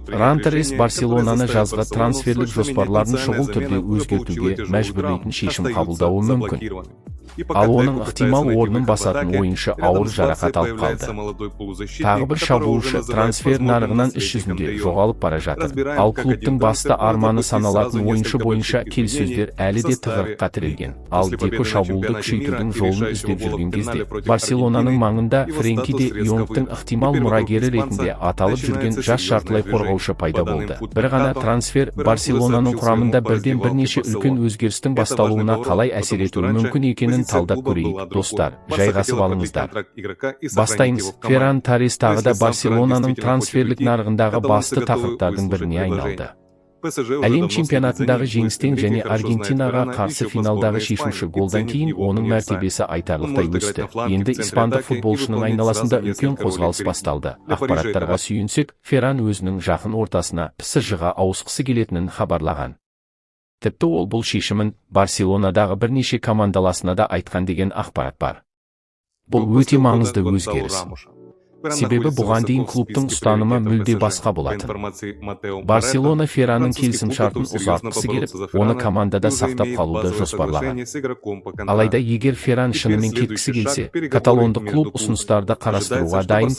Рантерес Барселонаны жазғы трансферлік жоспарларын шұғыл түрде өзгертуге мәжбүрлейтін шешім қабылдауы мүмкін. Ал оның ықтимал орнын басатын ойыншы ауыр жарақат алып қалды. Тағы бір шабуылшы трансфер нарығынан іс жүзінде жоғалып бара жатыр. Ал клубтың басты арманы саналатын ойыншы бойынша келіссөздер әлі де тығырыққа тірелген. Ал Деко шабуылды күшейтудің жолын іздеп жүрген кезде, Барселонаның маңында Френки де Йонгтың ықтимал мұрагері ретінде аталып жүрген жас жартылай қорғаушы пайда болды. Бір ғана трансфер Барселонаның құрамында бірден бірнеше үлкен өзгерістің басталуына қалай әсер етуі мүмкін екенін талдап көрейік, достар, жайғасып алыңыздар. Бастаймыз. Ферран Торрес тағы да Барселонаның трансферлік нарығындағы басты тақырыптардың біріне айналды. Әлем чемпионатындағы жеңістен және Аргентинаға қарсы финалдағы шешуші голдан кейін оның мәртебесі айтарлықтай өсті. Енді испандық футболшының айналасында үлкен қозғалыс басталды. Ақпараттарға сүйенсек, Ферран өзінің жақын ортасына PSG-ға ауысқысы келетінін хабарлаған. Тіпті ол бұл шешімін Барселонадағы бірнеше командаласына да айтқан деген ақпарат бар. Бұл өте маңызды өзгеріс. Себебі бұған дейін клубтың ұстанымы мүлде басқа болатын. Барселона Ферранның келісімшартын ұзартқысы келіп, оны командада сақтап қалуды жоспарлаған. Алайда егер Ферран шынымен кеткісі келсе, каталондық клуб ұсыныстарды қарастыруға дайын,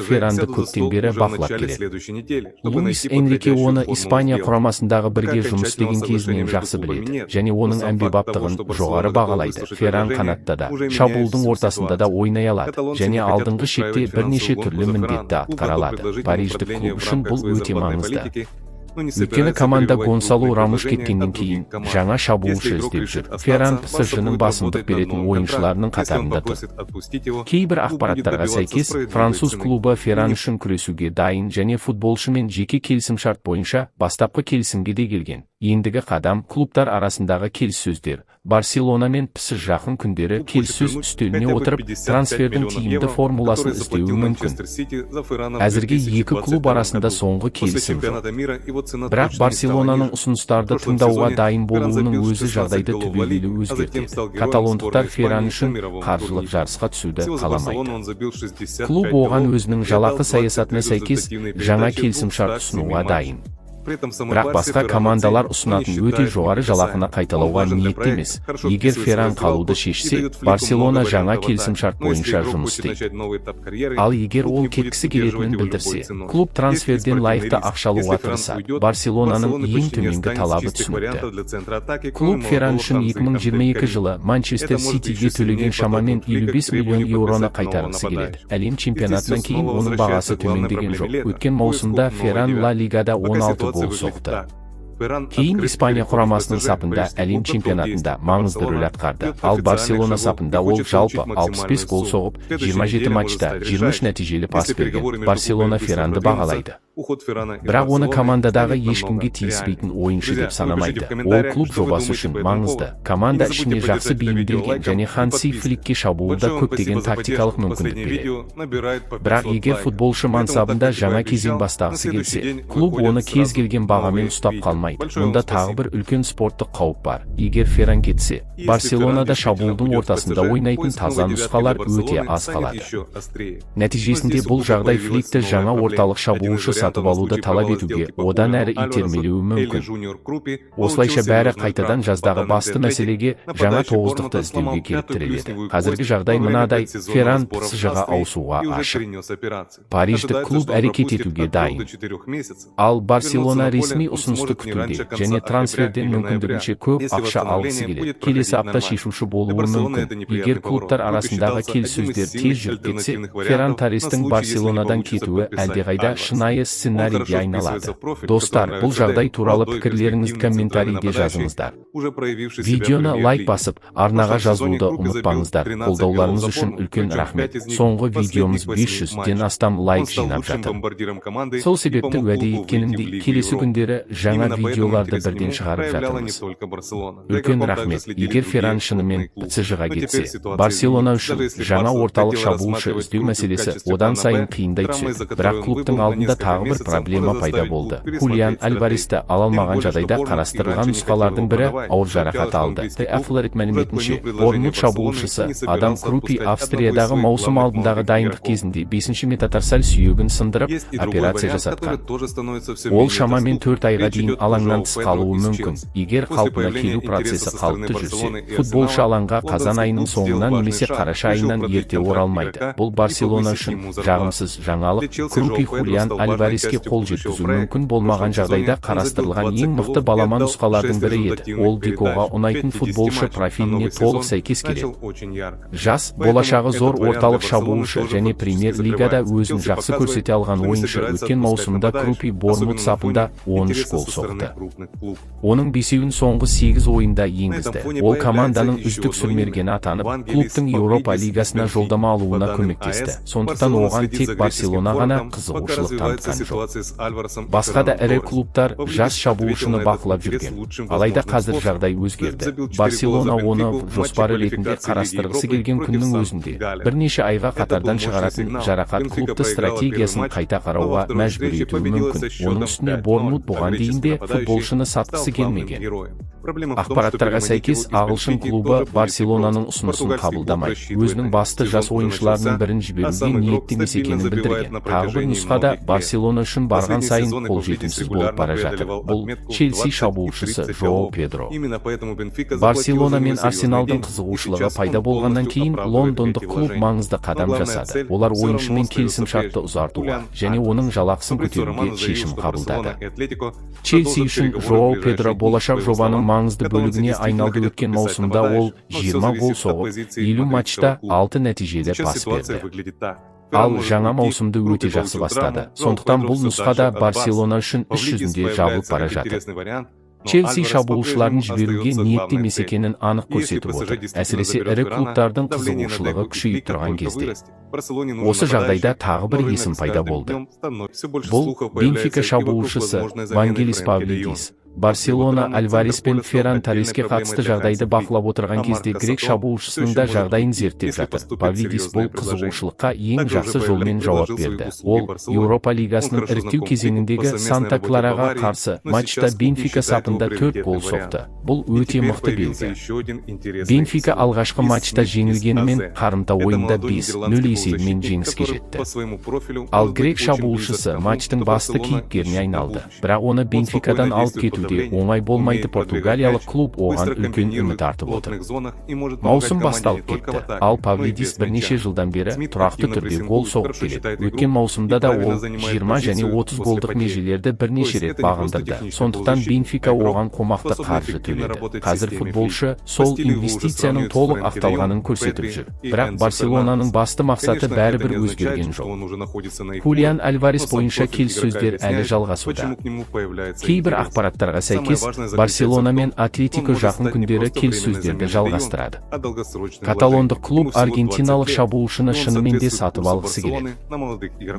Ферранды көптен бері бақылап келеді. Луис Энрике оны Испания құрамасындағы бірге жұмыс істеген кезінен жақсы біледі, және оның әмбебаптығын жоғары бағалайды. Ферран қанатта да, шабуылдың ортасында да ойнай алады, және алдыңғы шепте бірнеше түрлі міндетті атқара алады. Париждік клуб үшін бұл өте маңызды. Өйткені команда Гонсало Рамош кеткеннен кейін жаңа шабуылшы іздеп жүр. Ферран PSG-ның басымдық беретін ойыншыларының қатарында тұр. Кейбір ақпараттарға сәйкес, француз клубы Ферран үшін күресуге дайын және футболшымен жеке келісімшарт бойынша бастапқы келісімге де келген. Ендігі қадам клубтар арасындағы келіссөздер. Барселона мен PSG жақын күндері келіссөз үстеліне отырып, трансфердің тиімді формуласын іздеуі мүмкін. Әзірге екі клуб арасында соңғы келісім жоқ. Бірақ Барселонаның ұсыныстарды тыңдауға дайын болуының өзі жағдайды түбегейлі өзгертеді. Каталондықтар Ферран үшін қаржылық жарысқа түсуді қаламайды. Клуб оған өзінің жалақы саясатына сәйкес жаңа келісімшарт ұсынуға дайын. Бірақ басқа командалар ұсынатын өте жоғары жалақыны қайталауға ниетті емес. Егер Ферран қалуды шешсе, Барселона жаңа келісімшарт бойынша жұмыс істейді. Ал егер ол кеткісі келетінін білдірсе, клуб трансферден лайықты ақша алуға тырысады. Барселонаның ең төменгі талабы түсінікті. Клуб Ферран үшін 2022 жылы Манчестер Ситиге төлеген шамамен 55 миллион еуроны қайтарғысы келеді. Әлем чемпионатынан кейін оның бағасы төмендеген жоқ. Өткен маусымда Ферран Ла Лигада 16 гол соқты. Кейін Испания құрамасының сапында әлем чемпионатында маңызды рөл атқарды. Ал Барселона сапында ол жалпы 65 гол соғып, 27 матчта 23 нәтижелі пас берген. Барселона Ферранды бағалайды. Бірақ оны командадағы ешкімге тиіспейтін ойыншы деп санамайды. Ол клуб жобасы үшін маңызды. Команда ішіне жақсы бейімделген және Ханси Фликке шабуылда көптеген тактикалық мүмкіндік береді. Бірақ егер футболшы мансабында жаңа кезең бастағысы келсе, клуб оны кез келген бағамен ұстап қалмайды. Мұнда тағы бір үлкен спорттық қауіп бар. Егер Ферран кетсе, Барселонада шабуылдың ортасында ойнайтын таза нұсқалар өте аз қалады. Нәтижесінде бұл жағдай Фликті жаңа орталық шабуылшы сатып алуды талап етуге одан әрі итермелеуі мүмкін. Осылайша бәрі қайтадан жаздағы басты мәселеге жаңа тоғыздықты іздеуге келіп тіреледі. Қазіргі жағдай мынадай: Ферран PSG-ға ауысуға ашық. Париждік клуб әрекет етуге дайын. Ал Барселона ресми ұсынысты күтуде және трансферден мүмкіндігінше көп ақша алғысы келеді. Келесі апта шешуші болуы мүмкін. Егер клубтар арасындағы келіссөздер тез жүріп кетсе, Ферран Торрестің Барселонадан кетуі әлдеқайда шынайы сценарийге айналады. Достар, бұл жағдай туралы пікірлеріңізді комментарийде жазыңыздар. Видеоны лайк басып, арнаға жазылуды ұмытпаңыздар. Қолдауларыңыз үшін үлкен рахмет. Соңғы видеомыз 500-ден астам лайк жинап жатыр. Сол себепті уәде еткенімдей, келесі күндері жаңа видеоларды бірден шығарып жатырмыз. Үлкен рахмет. Егер Ферран шынымен PSG-ға кетсе, Барселона үшін жаңа орталық шабуылшы іздеу мәселесі одан сайын қиындай түседі. Бірақ клубтың алдында тағы тағы бір проблема пайда болды. Хулиан Альваресті ала алмаған жағдайда қарастырылған нұсқалардың бірі ауыр жарақат алды. The Athletic мәліметінше, Борнмут шабуылшысы Адам Крупи Австриядағы маусым алдындағы дайындық кезінде 5-ші метатарсаль сүйегін сындырып, операция жасатқан. Ол шамамен 4 айға дейін алаңнан тыс қалуы мүмкін. Егер қалпына келу процесі қалыпты жүрсе, футболшы алаңға қазан айының соңынан немесе қараша айынан ерте оралмайды. Бұл Барселона үшін жағымсыз жаңалық. Крупи Хулиан Альвареске қол жеткізу мүмкін болмаған жағдайда қарастырылған ең мықты балама нұсқалардың бірі еді. Ол Декоға ұнайтын футболшы профиліне толық сәйкес келеді. Жас, болашағы зор орталық шабуылшы және премьер-лигада өзін жақсы көрсете алған ойыншы. Өткен маусымда Крупи Борнмут сапында 13 гол соқты. Оның 5-еуін соңғы 8 ойында енгізді. Ол команданың үздік сүрмергені атанып, клубтың Еуропа лигасына жолдама алуына көмектесті. Сондықтан оған тек Барселона ғана қызығушылық танытқан жоқ. Басқа да ірі клубтар жас шабуылшыны бақылап жүрген. Алайда қазір жағдай өзгерді. Барселона оны жоспары ретінде қарастырғысы келген күннің өзінде бірнеше айға қатардан шығаратын жарақат клубты стратегиясын қайта қарауға мәжбүр етуі мүмкін. Оның үстіне Борнмут бұған дейін де футболшыны сатқысы келмеген. Ақпараттарға сәйкес, ағылшын клубы Барселонаның ұсынысын қабылдамай, өзінің басты жас ойыншыларының бірін жіберуге ниетті емес екенін білдірген. Тағы бір нұсқада Барселона үшін барған сайын қолжетімсіз болып бара жатыр. Бұл Челси шабуылшысы Жоау Педро. Барселона мен Арсеналдың қызығушылығы пайда болғаннан кейін лондондық клуб маңызды қадам жасады. Олар ойыншымен келісім-шартты ұзартуға және оның жалақысын көтеруге шешім қабылдады. Челси үшін Жоау Педро болашақ жобаның маңызды бөлігіне айналды. Өткен маусымда ол 20 гол соғып, 50 матчта 6 нәтижелі пас берді. Ал жаңа маусымды өте жақсы бастады. Сондықтан бұл нұсқада Барселона үшін іс жүзінде жабылып бара жатыр. Челси шабуылшыларын жіберуге ниетті емес екенін анық көрсетіп отыр, әсіресе ірі клубтардың қызығушылығы күшейіп тұрған кезде. Осы жағдайда тағы бір есім пайда болды. Бұл Бенфика шабуылшысы Вангелис Павлидис. Барселона Альварес пен Ферран Торреске қатысты жағдайды бақылап отырған кезде грек шабуылшысының да жағдайын зерттеп жатыр. Павлидис бұл қызығушылыққа ең жақсы жолмен жауап берді. Ол Еуропа лигасының іріктеу кезеңіндегі Санта Клараға қарсы матчта Бенфика сапында 4 гол соқты. Бұл өте мықты белгі. Бенфика алғашқы матчта жеңілгенімен қарымта ойында 5-0 есебімен жеңіске жетті. Ал грек шабуылшысы матчтың басты кейіпкеріне айналды. Бірақ оны Бенфикадан алып кетуде оңай болмайды. Португалиялық клуб оған үлкен үміт артып отыр. Маусым басталып кетті. Ал Павлидис бірнеше жылдан бері тұрақты түрде гол соғып келеді. Өткен маусымда да ол 20 және 30 голдық межелерді бірнеше рет бағындырды. Сондықтан Бенфика оған қомақты қаржы төледі. Қазір футболшы сол инвестицияның толық ақталғанын көрсетіп жүр. Бірақ Барселонаның басты мақсаты бәрібір өзгерген жоқ. Хулиан Альварес бойынша келіссөздер әлі жалғасуда. Кейбір ақпараттарға сәйкес, Барселона мен Атлетико жақын күндері келіссөздерді жалғастырады. Каталондық клуб аргентиналық шабуылшыны шынымен де сатып алғысы келеді.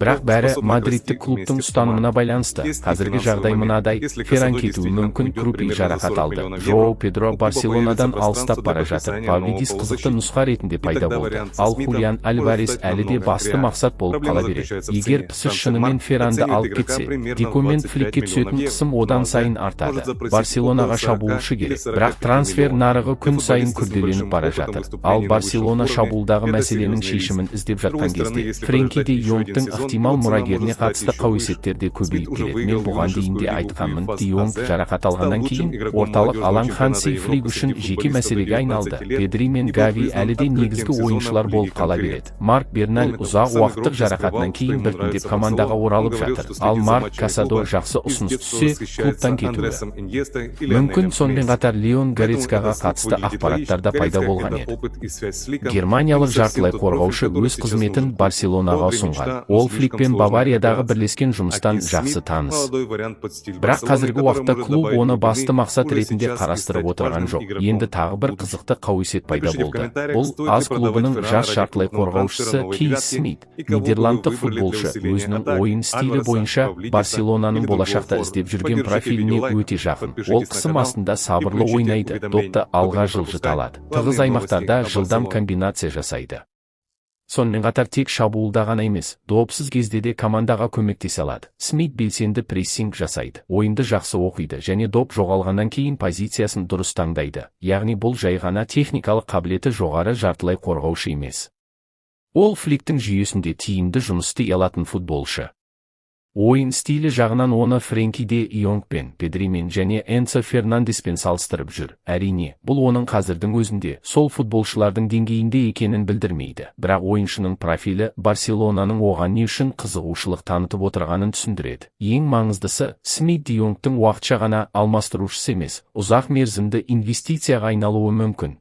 Бірақ бәрі мадридтік клубтың ұстанымына байланысты. Қазіргі жағдай мынадай: Ферран кетуі мүмкін, Крупи жарақат алды. Жоау Педро Барселонадан алыстап бара жатыр. Павлидис қызықты нұсқа ретінде пайда болды. Ал Хулиан Альварес әлі де басты мақсат болып қала береді. Егер пісіш шынымен Ферранды алып кетсе, Деко мен Фликке түсетін қысым одан сайын артады. Барселонаға шабуылшы керек. Бірақ трансфер нарығы күн сайын күрделеніп бара жатыр. Ал Барселона шабуылдағы мәселенің шешімін іздеп жатқан кезде, Френки де Йонгтың ықтимал мұрагеріне қатысты қауесеттер де көбейіп келеді. Мен бұған дейін де айтқанмын, де Йонг жарақат алғаннан кейін орталық алаң Ханси Флик үшін жеке мәселеге айналды. Педри мен Гави әлі де негізгі ойыншылар болып қала береді. Марк Берналь ұзақ уақыттық жарақатынан кейін біртіндеп командаға оралып жатыр. Ал Марк Касадо жақсы ұсыныс түссе, клубтан кетуі мүмкін. Сонымен қатар Леон Горецкаға қатысты ақпараттар да пайда болған еді. Германиялық жартылай қорғаушы өз қызметін Барселонаға ұсынған. Ол Флик пен Бавариядағы бірлескен жұмыстан жақсы таныс. Бірақ қазіргі уақытта клуб оны басты мақсат ретінде қарастырып отырған жоқ. Енді тағы бір қызықты қауесет пайда болды. Бұл АЗ клубының жас жартылай қорғаушысы Кейс Смит. Нидерландтық футболшы өзінің ойын стилі бойынша Барселонаның болашақта іздеп жүрген профиліне өте жақын. Ол қысым астында сабырлы ойнайды, допты алға жылжыта алады. Тығыз аймақтарда жылдам комбинация жасайды. Сонымен қатар тек шабуылда ғана емес, допсыз кезде де командаға көмектесе алады. Смит белсенді прессинг жасайды, ойынды жақсы оқиды және доп жоғалғаннан кейін позициясын дұрыс таңдайды. Яғни бұл жай ғана техникалық қабілеті жоғары жартылай қорғаушы емес. Ол Фликтің жүйесінде тиімді жұмыс істей алатын футболшы. Ойын стилі жағынан оны Френки де Йонгпен, Педримен және Энцо Фернандеспен салыстырып жүр. Әрине, бұл оның қазірдің өзінде сол футболшылардың деңгейінде екенін білдірмейді. Бірақ ойыншының профилі Барселонаның оған не үшін қызығушылық танытып отырғанын түсіндіреді. Ең маңыздысы, Смит де Йонгтың уақытша ғана алмастырушысы емес, ұзақ мерзімді инвестицияға айналуы мүмкін.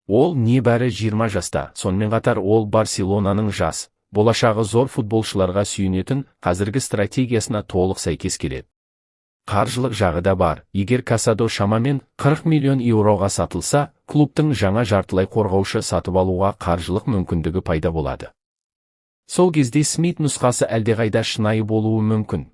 Ол небәрі 20 жаста, сонымен қатар ол Барселонаның жас, болашағы зор футболшыларға сүйенетін қазіргі стратегиясына толық сәйкес келеді. Қаржылық жағы да бар. Егер Касадо шамамен 40 миллион еуроға сатылса, клубтың жаңа жартылай қорғаушы сатып алуға қаржылық мүмкіндігі пайда болады. Сол кезде Смит нұсқасы әлдеқайда шынайы болуы мүмкін.